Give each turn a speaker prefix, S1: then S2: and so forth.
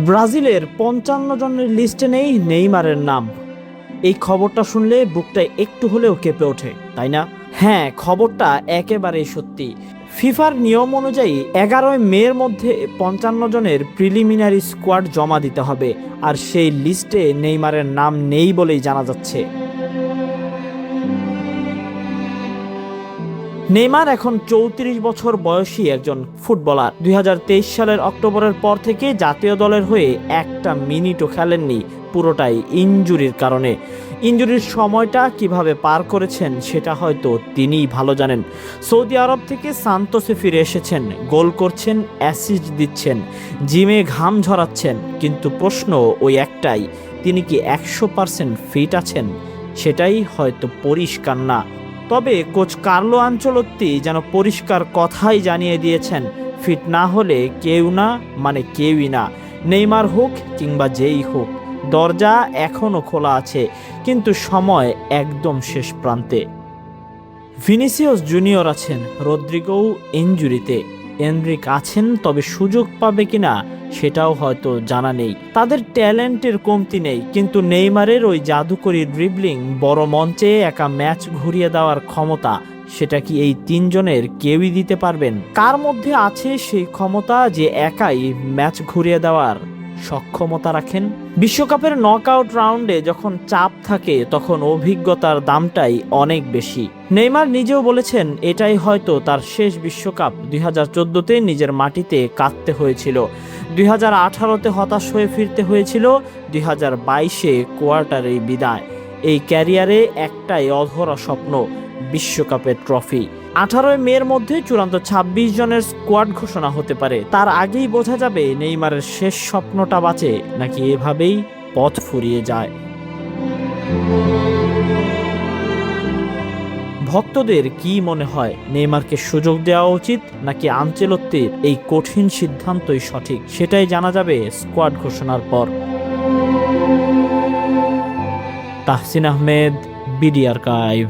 S1: ব্রাজিলের ৫৫ জনের লিস্টে নেই নেইমারের নাম। এই খবরটা শুনলে বুকটা একটু হলেও কেঁপে ওঠে, তাই না? হ্যাঁ, খবরটা একেবারেই সত্যি। ফিফার নিয়ম অনুযায়ী ১১ মের মধ্যে ৫৫ জনের প্রিলিমিনারি স্কোয়াড জমা দিতে হবে, আর সেই লিস্টে নেইমারের নাম নেই বলেই জানা যাচ্ছে। নেইমার এখন ৩৪ বছর বয়সী একজন ফুটবলার। ২০২৩ সালের অক্টোবরের পর থেকে জাতীয় দলের হয়ে একটা মিনিটও খেলেননি, পুরোটাই ইনজুরির কারণে। ইনজুরির সময়টা কিভাবে পার করেছেন সেটা হয়তো তিনিই ভালো জানেন। সৌদি আরব থেকে সান্তোসে ফিরে এসেছেন, গোল করছেন, অ্যাসিস্ট দিচ্ছেন, জিমে ঘাম ঝরাচ্ছেন, কিন্তু প্রশ্ন ওই একটাই, তিনি কি ১০০% ফিট আছেন? সেটাই হয়তো পরিষ্কার না। তবে কোচ কার্লো আনচেলত্তি যেন পরিষ্কার কথাই জানিয়ে দিয়েছেন, ফিট না হলে কেউ না মানে কেউই না। নেইমার হোক কিংবা যেই হোক, দরজা এখনও খোলা আছে, কিন্তু সময় একদম শেষ প্রান্তে। ভিনিসিয়াস জুনিয়র আছেন, রদ্রিগোও ইনজুরিতে, এনরিক আছেন, তবে সুযোগ পাবে কিনা সেটাও হয়তো জানা নেই। তাদের ট্যালেন্টের কমতি নেই, কিন্তু নেইমারের ওই জাদুকরী ড্রিবলিং, বড় মঞ্চে একা ম্যাচ ঘুরিয়ে দেওয়ার ক্ষমতা, সেটা কি এই তিনজনের কেউই দিতে পারবেন? কার মধ্যে আছে সেই ক্ষমতা যে একাই ম্যাচ ঘুরিয়ে দেওয়ার সক্ষমতা রাখেন? বিশ্বকাপের নকআউট রাউন্ডে যখন চাপ থাকে তখন অভিজ্ঞতার দামটাই অনেক বেশি। নেইমার নিজেও বলেছেন এটাই হয়তো তার শেষ বিশ্বকাপ। ২০১৪-তে নিজের মাটিতে কাঁদতে হয়েছিল, ২০১৮-তে হতাশ হয়ে ফিরতে হয়েছিল, ২০২২-এ কোয়ার্টারে বিদায়। এই ক্যারিয়ারে একটাই অধরা স্বপ্ন, বিশ্বকাপের ট্রফি। ১৮ মের মধ্যে চূড়ান্ত ২৬ জনের স্কোয়াড ঘোষণা হতে পারে। তার আগেই বোঝা যাবে নেইমারের শেষ স্বপ্নটা বাঁচে নাকি এভাবেই পথ ফুরিয়ে যায়। ভক্তদের কি মনে হয়, নেইমারকে সুযোগ দেওয়া উচিত নাকি আনচেলত্তির এই কঠিন সিদ্ধান্তই সঠিক? সেটাই জানা যাবে স্কোয়াড ঘোষণার পর। Tahsin Ahmed, BD archive.